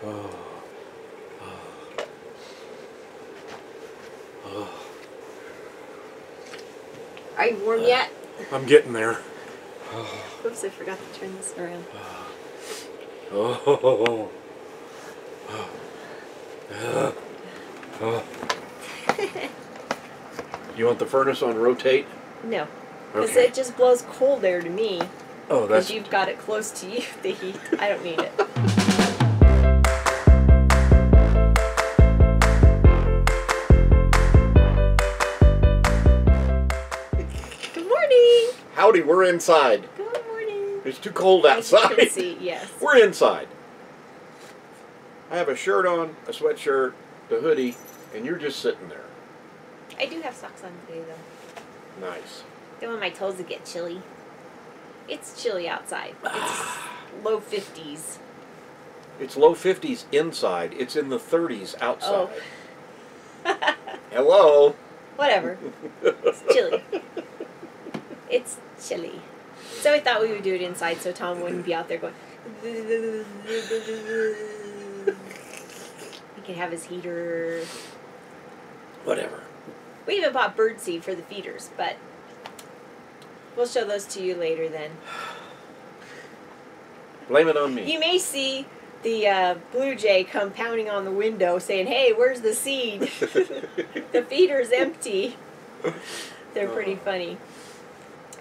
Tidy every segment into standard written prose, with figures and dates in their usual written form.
Oh. Are you warm yet? I'm getting there. Oops, I forgot to turn this around. Oh. You want the furnace on rotate? No, because Okay. it just blows cold air to me. Oh, that's... Because you've got it close to you, the heat. I don't need it. Good morning. Howdy, we're inside. Good morning. It's too cold As you outside. can see, yes. We're inside. I have a shirt on, a sweatshirt, the hoodie, and you're just sitting there. I do have socks on today, though. Nice. Don't want my toes to get chilly. It's chilly outside. It's low 50s. It's low 50s inside. It's in the 30s outside. Oh. Hello. Whatever. It's chilly. It's chilly. So I thought we would do it inside so Tom wouldn't be out there going... He could have his heater. Whatever. We even bought birdseed for the feeders, but we'll show those to you later then. Blame it on me. You may see the blue jay come pounding on the window saying, "Hey, where's the seed?" The feeder's empty. They're pretty funny.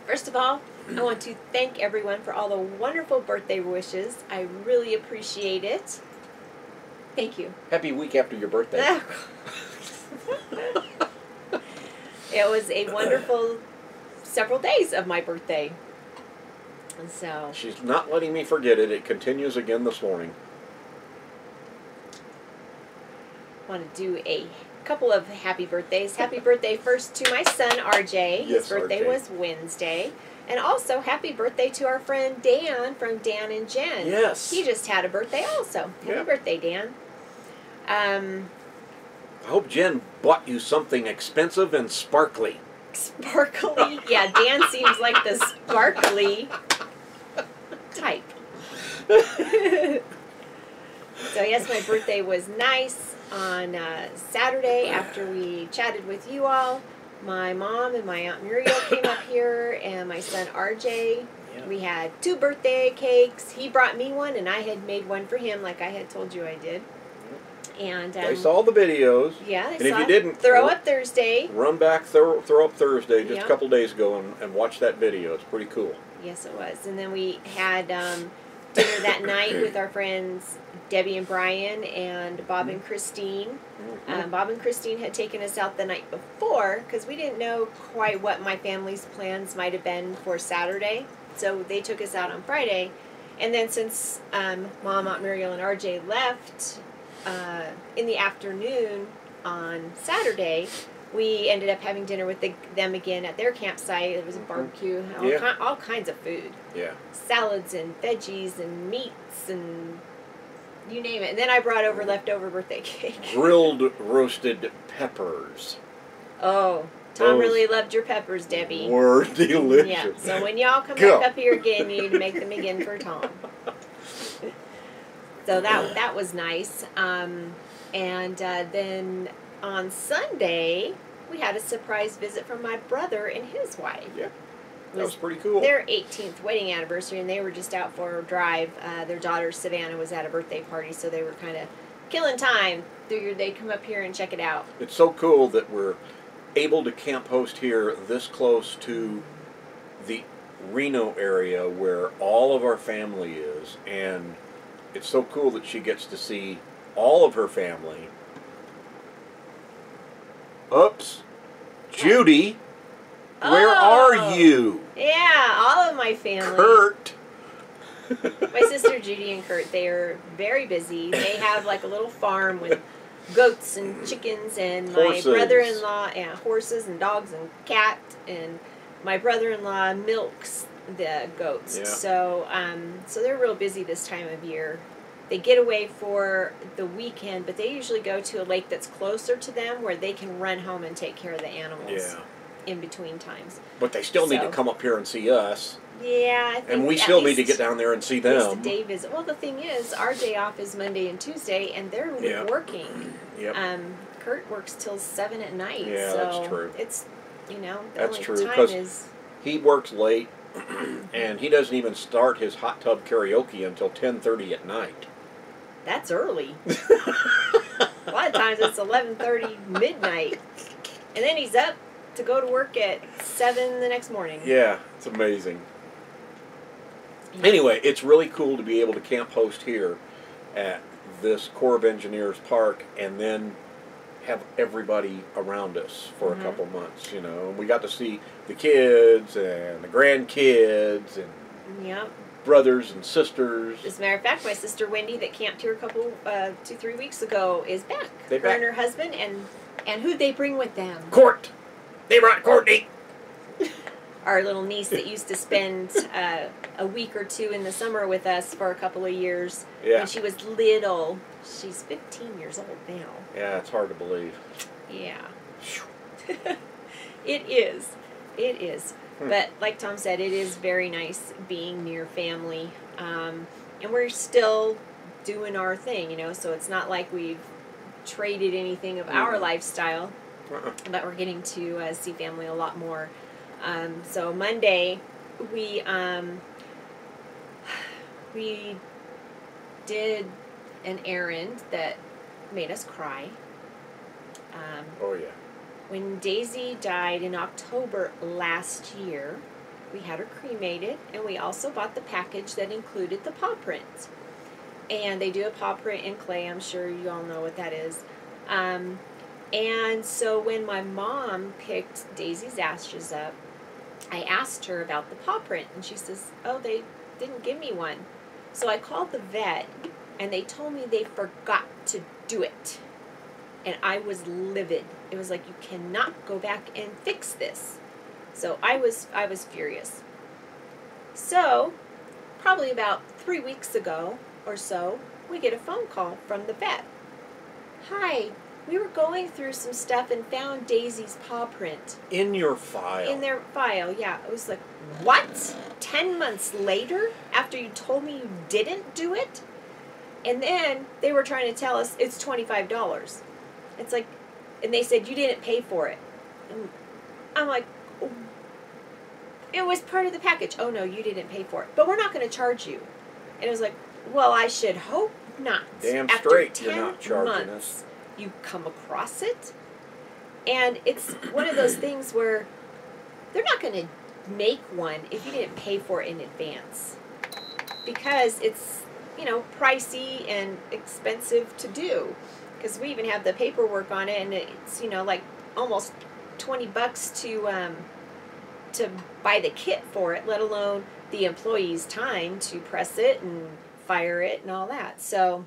First of all, I want to thank everyone for all the wonderful birthday wishes. I really appreciate it. Thank you. Happy week after your birthday. It was a wonderful several days of my birthday. And so She's not letting me forget it. It continues again this morning. I want to do a couple of happy birthdays. Happy birthday first to my son, RJ. His Yes, birthday RJ. was Wednesday. And also, happy birthday to our friend Dan from Dan and Jen. Yes. He just had a birthday also. Happy Yeah. birthday, Dan. I hope Jen bought you something expensive and sparkly. Sparkly. Yeah, Dan seems like the sparkly type. So yes, my birthday was nice on Saturday after we chatted with you all. My mom and my Aunt Muriel came up here, and my son RJ. Yeah. We had 2 birthday cakes. He brought me one, and I had made one for him like I had told you I did. And I saw the videos. yeah, And if you didn't, Throw Up Thursday. Run back Throw Up Thursday just Yeah. a couple days ago and watch that video. It's pretty cool. Yes, it was. And then we had dinner that night with our friends Debbie and Brian and Bob and Christine. Bob and Christine had taken us out the night before because we didn't know quite what my family's plans might have been for Saturday. So they took us out on Friday. And then since Mom, Aunt Muriel, and RJ left in the afternoon on Saturday, we ended up having dinner with them again at their campsite. It was a barbecue, all kinds of food. Yeah. Salads and veggies and meats and you name it. And then I brought over leftover birthday cake. Grilled roasted peppers. Oh, Tom Those really loved your peppers, Debbie. Were delicious. Yeah, so when y'all come Go. back up here again, you need to make them again for Tom. So that was nice. And then on Sunday, we had a surprise visit from my brother and his wife. Yeah, that was pretty cool. Their 18th wedding anniversary, and they were just out for a drive. Their daughter Savannah was at a birthday party, so they were kind of killing time. Figured they'd come up here and check it out. It's so cool that we're able to camp host here this close to the Reno area where all of our family is, and it's so cool that she gets to see all of her family. Oops. Judy, where are you? Yeah, all of my family. Kurt. My sister Judy and Kurt, they are very busy. They have like a little farm with goats and chickens, and my Horses. brother-in-law, horses and dogs and cat, and my brother-in-law milks the goats. Yeah. So, so they're real busy this time of year. They get away for the weekend, but they usually go to a lake that's closer to them where they can run home and take care of the animals. Yeah. in between times. But they still need to come up here and see us. Yeah, I think and we still need to get down there and see them. At least a day visit. Well, the thing is, our day off is Monday and Tuesday, and they're working. Yep. Kurt works till 7 at night. Yeah, so that's true. It's, you know, the that's only true, time is... he works late, and he doesn't even start his hot tub karaoke until 10:30 at night. That's early. A lot of times it's 11:30 midnight, and then he's up to go to work at 7 the next morning. Yeah, it's amazing. Anyway, it's really cool to be able to camp host here at this Corps of Engineers park, and then have everybody around us for a couple months. You know, and we got to see the kids and the grandkids and brothers and sisters. As a matter of fact, my sister Wendy that camped here a couple 2-3 weeks ago is back. Her and her husband, and who'd they bring with them? Court. They brought Courtney. Our little niece that used to spend a week or two in the summer with us for a couple of years when she was little. She's 15 years old now. Yeah, it's hard to believe. Yeah. It is. It is. But like Tom said, it is very nice being near family. And we're still doing our thing, you know, so it's not like we've traded anything of our lifestyle. But we're getting to see family a lot more. So Monday, we did an errand that made us cry. Oh, yeah. When Daisy died in October last year, we had her cremated, and we also bought the package that included the paw print. And they do a paw print in clay. I'm sure you all know what that is. And so when my mom picked Daisy's ashes up, I asked her about the paw print, and she says, oh, they didn't give me one. So I called the vet, and they told me they forgot to do it. And I was livid. It was like, you cannot go back and fix this. So I was furious. So probably about 3 weeks ago or so, we get a phone call from the vet. Hi, we were going through some stuff and found Daisy's paw print. In your file? In their file, yeah. It was like, what? 10 months later? After you told me you didn't do it? And then they were trying to tell us it's $25. It's like, and they said, you didn't pay for it. And I'm like, oh, it was part of the package. Oh, no, you didn't pay for it. But we're not going to charge you. And it was like, well, I should hope not. Damn After straight 10 you're not charging months, us. You come across it. And it's one of those things where they're not going to make one if you didn't pay for it in advance. Because it's, you know, pricey and expensive to do. Because we even have the paperwork on it, and it's, you know, like almost $20 to buy the kit for it, let alone the employee's time to press it and fire it and all that. So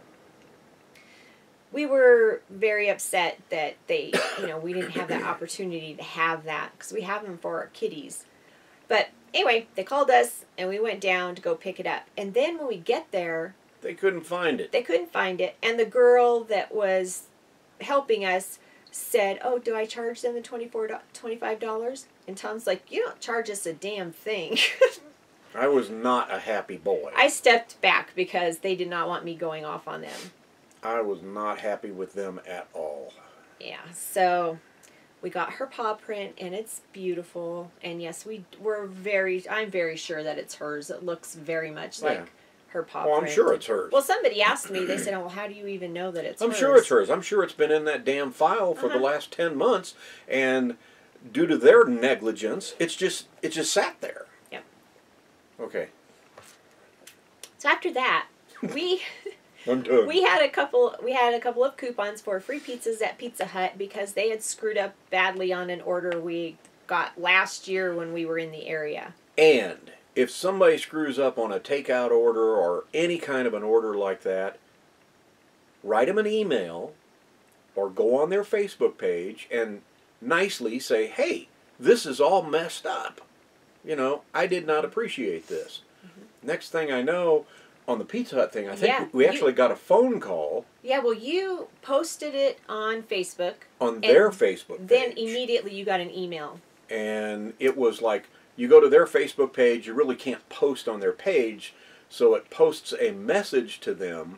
we were very upset that they, you know, we didn't have that opportunity to have that, because we have them for our kitties. But anyway, they called us, and we went down to go pick it up. And then when we get there, they couldn't find it. They couldn't find it. And the girl that was helping us said, oh, do I charge them the $25? And Tom's like, you don't charge us a damn thing. I was not a happy boy. I stepped back because they did not want me going off on them. I was not happy with them at all. Yeah, so we got her paw print, and it's beautiful. And yes, I'm very sure that it's hers. It looks very much like her paw print. I'm sure it's hers. Well, somebody asked me, they said, oh, well, how do you even know that it's hers? I'm sure it's hers. I'm sure it's been in that damn file for the last 10 months, and due to their negligence, it just sat there. Yep. Okay. So after that, we I'm done. we had a couple of coupons for free pizzas at Pizza Hut because they had screwed up badly on an order we got last year when we were in the area. And if somebody screws up on a takeout order or any kind of an order like that, write them an email or go on their Facebook page and nicely say, hey, this is all messed up. You know, I did not appreciate this. Next thing I know, on the Pizza Hut thing, I think we actually got a phone call. Yeah, well, you posted it on Facebook. On their Facebook page. Then immediately you got an email. and it was like, you go to their Facebook page, you really can't post on their page, so it posts a message to them,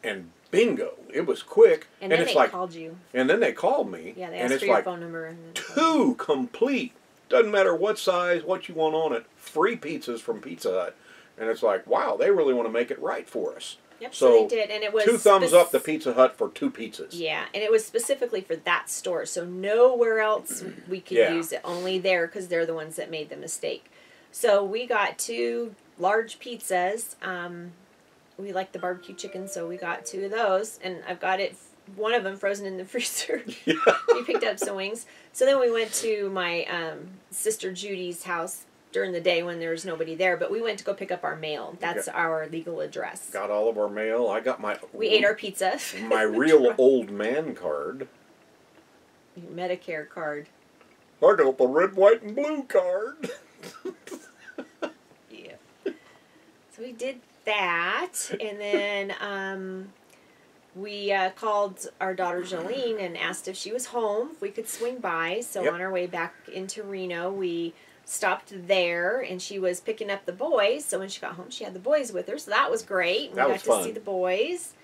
and bingo, it was quick. And then it's they like, called you. And then they called me. Yeah, they and asked it's for your like, phone number. And then two complete, doesn't matter what size, what you want on it, free pizzas from Pizza Hut. And it's like, wow, they really want to make it right for us. Yep, so they did, and it was 2 thumbs up the Pizza Hut for 2 pizzas. Yeah, and it was specifically for that store, so nowhere else we could use it. Only there, because they're the ones that made the mistake. So we got 2 large pizzas. We like the barbecue chicken, so we got 2 of those, and I've got one of them frozen in the freezer. Yeah. We picked up some wings. So then we went to my sister Judy's house during the day when there was nobody there, but we went to go pick up our mail. That's our legal address. Got all of our mail. I got We ate our pizza. My real old man card. Your Medicare card. I got the red, white, and blue card. Yeah. So we did that, and then we called our daughter Jolene and asked if she was home, if we could swing by. So on our way back into Reno, we stopped there, and she was picking up the boys. So when she got home, she had the boys with her. So that was great. We got to see the boys,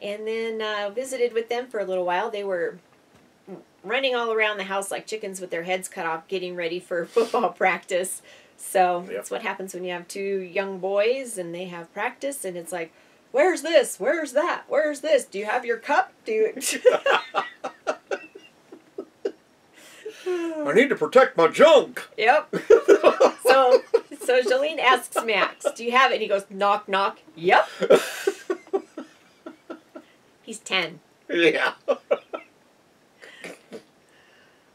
and then visited with them for a little while. They were running all around the house like chickens with their heads cut off, getting ready for football practice. So that's what happens when you have 2 young boys and they have practice, and it's like, where's this? Where's that? Where's this? Do you have your cup? Do you... I need to protect my junk. Yep. So Jolene asks Max, do you have it? And he goes, knock, knock. Yep. He's 10. Yeah.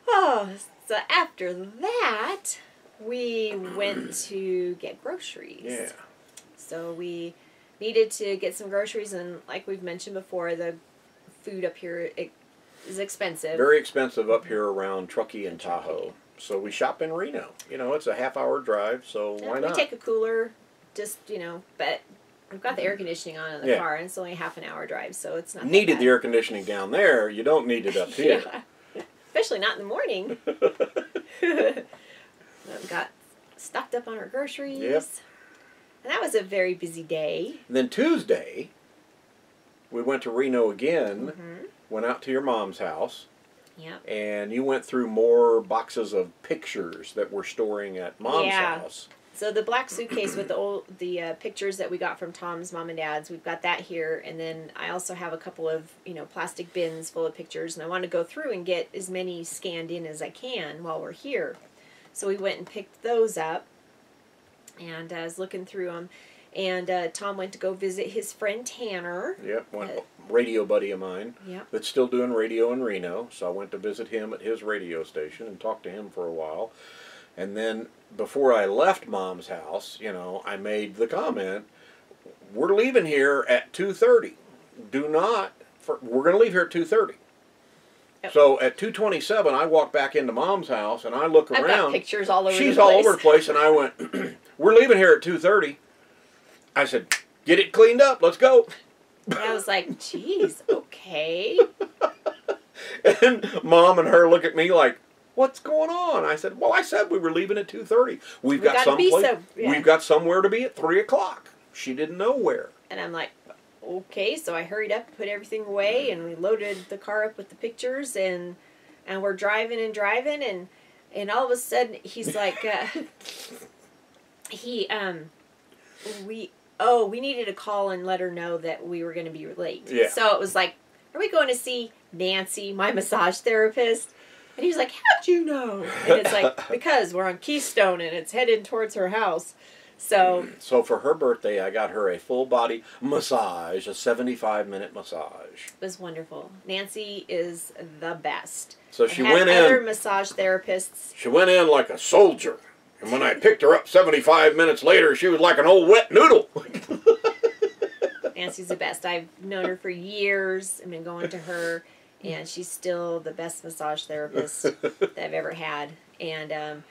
Oh, so after that, we went to get groceries. Yeah. So we needed to get some groceries, and like we've mentioned before, the food up here is expensive. Very expensive up here around Truckee and Tahoe. So we shop in Reno. You know, it's a half-hour drive, so why not? We take a cooler, just, but we've got the air conditioning on in the car, and it's only a half-an-hour drive, so it's not Needed that the air conditioning down there. You don't need it up here. Especially not in the morning. Got stocked up on our groceries. Yep. And that was a very busy day. And then Tuesday, we went to Reno again, went out to your mom's house. Yep. And you went through more boxes of pictures that we're storing at Mom's house. So the black suitcase with the pictures that we got from Tom's mom and dad's, we've got that here. And then I also have a couple of, plastic bins full of pictures. And I want to go through and get as many scanned in as I can while we're here. So we went and picked those up. And I was looking through them. And Tom went to go visit his friend Tanner. Yep, radio buddy of mine. Yep. That's still doing radio in Reno. So I went to visit him at his radio station and talked to him for a while. And then before I left Mom's house, I made the comment, we're leaving here at 2:30. We're going to leave here at 2:30. Yep. So at 2:27, I walk back into Mom's house and I look around. I've got pictures all over the place. She's all over the place, and I went, we're leaving here at 2:30. I said, get it cleaned up. Let's go. And I was like, geez, okay. And Mom and her look at me like, what's going on? I said, well, I said we were leaving at 2:30. We've got somewhere to be at 3 o'clock. She didn't know where. And I'm like, okay. So I hurried up, put everything away, and we loaded the car up with the pictures, and we're driving, and all of a sudden he's like, we needed to call and let her know that we were going to be late. Yeah. So it was like, are we going to see Nancy, my massage therapist? And he was like, how'd you know? And it's like, because we're on Keystone and it's headed towards her house. So for her birthday, I got her a full body massage, a 75-minute massage. It was wonderful. Nancy is the best. So she went in. Other massage therapists. She went in like a soldier. And when I picked her up 75 minutes later, she was like an old wet noodle. Nancy's the best. I've known her for years. I've been going to her, and she's still the best massage therapist that I've ever had. And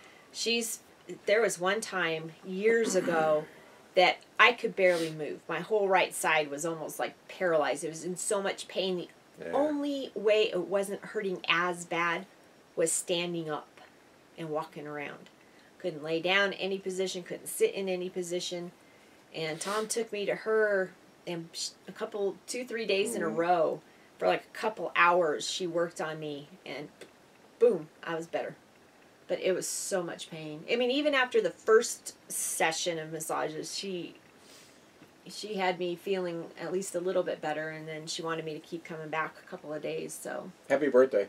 there was one time years ago that I could barely move. My whole right side was almost like paralyzed. It was in so much pain. The only way it wasn't hurting as bad was standing up. and walking around. Couldn't lay down in any position, couldn't sit in any position. And Tom took me to her, and 2-3 days in a row, for like a couple hours, she worked on me, and boom, I was better. But it was so much pain. I mean, even after the first session of massages, she had me feeling at least a little bit better, and then she wanted me to keep coming back a couple of days. So happy birthday.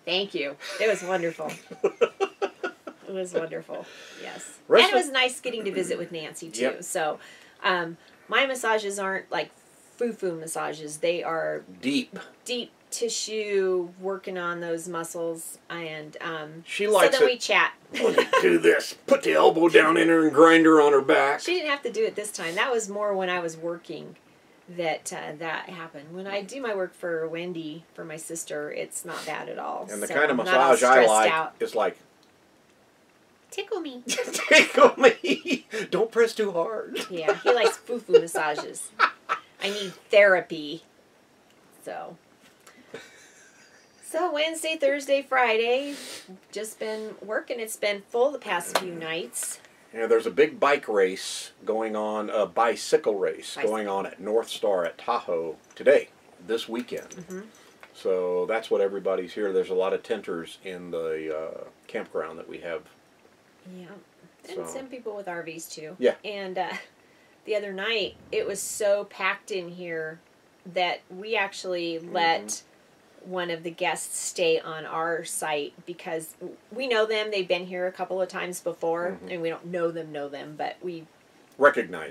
Thank you. It was wonderful. It was wonderful. Yes. And it was nice getting to visit with Nancy, too. Yep. So my massages aren't like foo-foo massages. They are deep tissue, working on those muscles, and she likes so then we chat. Do this. Put the elbow down in her and grind her on her back. She didn't have to do it this time. That was more when I was working that happened. When I do my work for Wendy, for my sister, it's not bad at all. And the so kind of I'm not all massage I like out. is like, tickle me. tickle me. Don't press too hard. Yeah, he likes foo-foo massages. I need therapy. So Wednesday, Thursday, Friday, just been working. It's been full the past few nights. Yeah, there's a big bike race going on, a bicycle race going on at North Star at Tahoe today, this weekend. Mm-hmm. So that's what everybody's here. There's a lot of tenters in the campground that we have. Yeah, and some people with RVs too. Yeah. And the other night, it was so packed in here that we actually let one of the guests stay on our site because we know them. They've been here a couple of times before, and we don't know them, but we recognize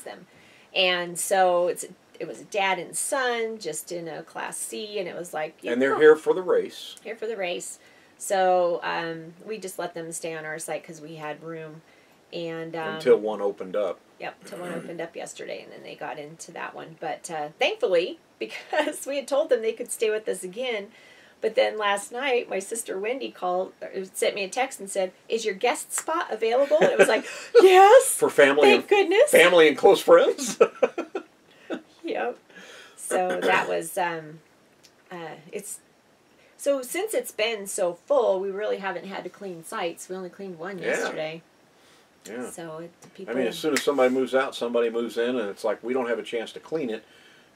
them. And so it was a dad and son just in a Class C, and it was like... And they're here for the race. Here for the race. So we just let them stay on our site because we had room. And until one opened up. Yep, until one opened up yesterday, and then they got into that one. But thankfully, because we had told them they could stay with us again, but then last night, my sister Wendy sent me a text and said, "Is your guest spot available?" And it was like, yes! For family. Thank goodness. Family and close friends. Yep. So that was, so since it's been so full, we really haven't had to clean sites. We only cleaned one yesterday. Yeah. So people... I mean, as soon as somebody moves out, somebody moves in, and it's like we don't have a chance to clean it.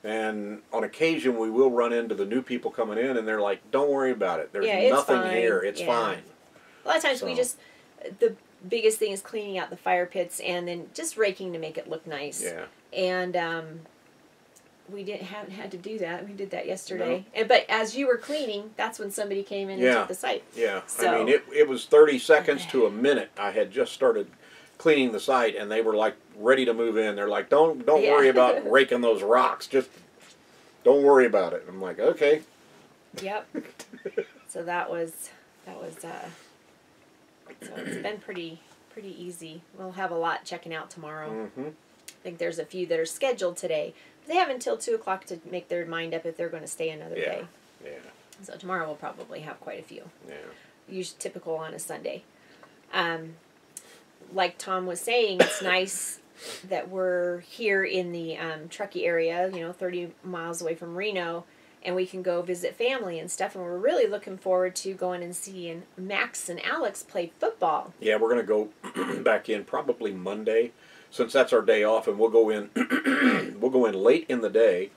And on occasion, we will run into the new people coming in, and they're like, "Don't worry about it. There's nothing here. It's fine." A lot of times the biggest thing is cleaning out the fire pits and then just raking to make it look nice. Yeah. And we haven't had to do that. We did that yesterday. No. But as you were cleaning, that's when somebody came in and took the site. Yeah. So, I mean, it was 30 seconds to a minute. I had just started cleaning the site, and they were like ready to move in. They're like, don't worry about raking those rocks. Just don't worry about it. I'm like, okay. Yep. So that was so it's been pretty easy. We'll have a lot checking out tomorrow. Mm-hmm. I think there's a few that are scheduled today. They have until 2 o'clock to make their mind up if they're going to stay another day. Yeah. So tomorrow we'll probably have quite a few. Yeah. Usually typical on a Sunday. Like Tom was saying, it's nice that we're here in the Truckee area, 30 miles away from Reno, and we can go visit family and stuff. And we're really looking forward to going and seeing Max and Alex play football. Yeah, we're going to go back in probably Monday, since that's our day off, and we'll go in. We'll go in late in the day,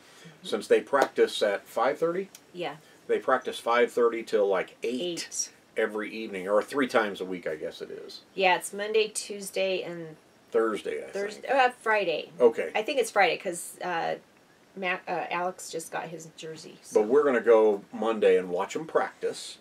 since they practice at 5:30. Yeah. They practice 5:30 till like 8. Every evening, or 3 times a week, I guess it is. Yeah, it's Monday, Tuesday, and Thursday. I think. Friday. Okay. I think it's Friday because Alex just got his jersey. So. But we're going to go Monday and watch them practice,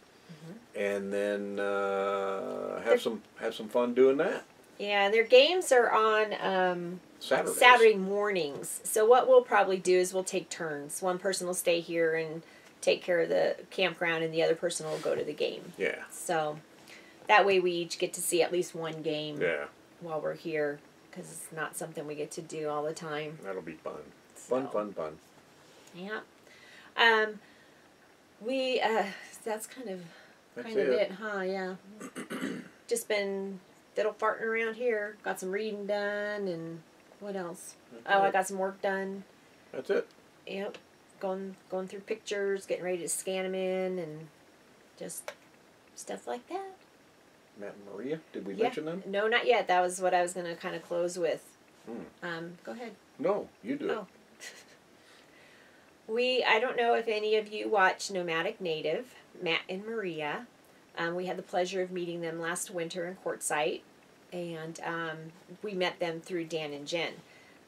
and then have some fun doing that. Yeah, their games are on Saturday mornings. So what we'll probably do is we'll take turns. One person will stay here and take care of the campground, and the other person will go to the game. Yeah. So that way we each get to see at least one game while we're here, because it's not something we get to do all the time. That'll be fun. So, fun. Yeah. That's kind of it, huh? Yeah. Just been fiddle farting around here. Got some reading done, and what else? I got some work done. That's it. Yep. Going through pictures, getting ready to scan them in, and just stuff like that. Matt and Maria. Did we mention them? No, not yet. That was what I was going to kind of close with. Go ahead. No, you do it. I don't know if any of you watch Nomadic Native, Matt and Maria. We had the pleasure of meeting them last winter in Quartzsite, and we met them through Dan and Jen.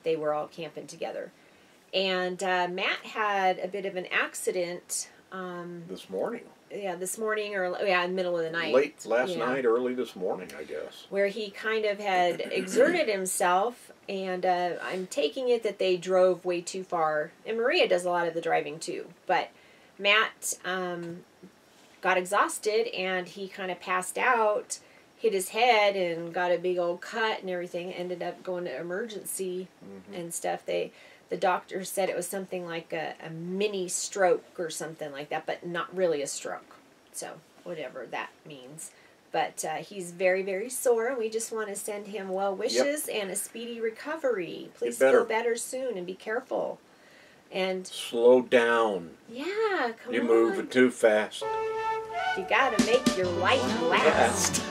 They were all camping together. And Matt had a bit of an accident. This morning. Yeah, this morning or in the middle of the night. Late last night, early this morning, I guess. Where he kind of had exerted himself, and I'm taking it that they drove way too far. And Maria does a lot of the driving too. But Matt got exhausted, and he kind of passed out, hit his head, and got a big old cut and everything. Ended up going to emergency and stuff. The doctor said it was something like a mini stroke or something like that, but not really a stroke. So, whatever that means. But he's very, very sore, and we just want to send him well wishes and a speedy recovery. Please feel better soon and be careful. And slow down. Yeah, come on. You're moving too fast. You gotta make your life last.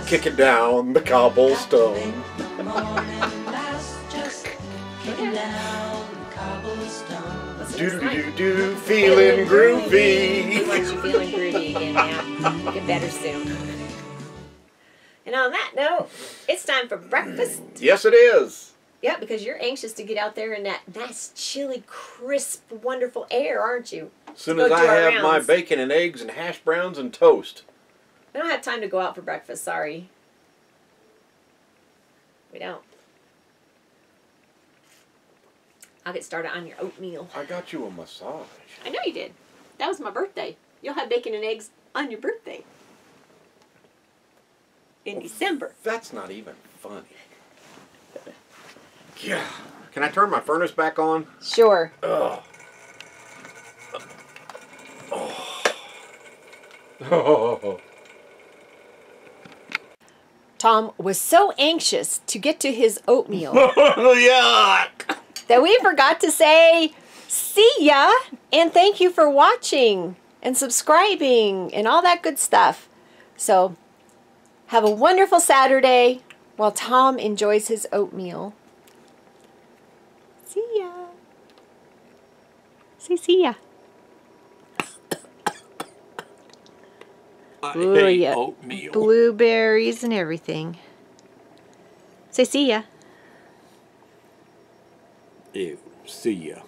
Kicking down the cobblestone. Do, feeling groovy. We want you feeling groovy again, man. Get better soon. And on that note, it's time for breakfast. Yes, it is. Yeah, because you're anxious to get out there in that nice, chilly, crisp, wonderful air, aren't you? As soon as I have my bacon and eggs and hash browns and toast. We don't have time to go out for breakfast, sorry. We don't. I'll get started on your oatmeal. I got you a massage. I know you did. That was my birthday. You'll have bacon and eggs on your birthday. In December. That's not even funny. Yeah. Can I turn my furnace back on? Sure. Ugh. Oh. Tom was so anxious to get to his oatmeal. Yuck! That we forgot to say, see ya, and thank you for watching, and subscribing, and all that good stuff. So, have a wonderful Saturday, while Tom enjoys his oatmeal. See ya. Say see ya. I hate oatmeal. Blueberries and everything. Say see ya. Ew, see ya.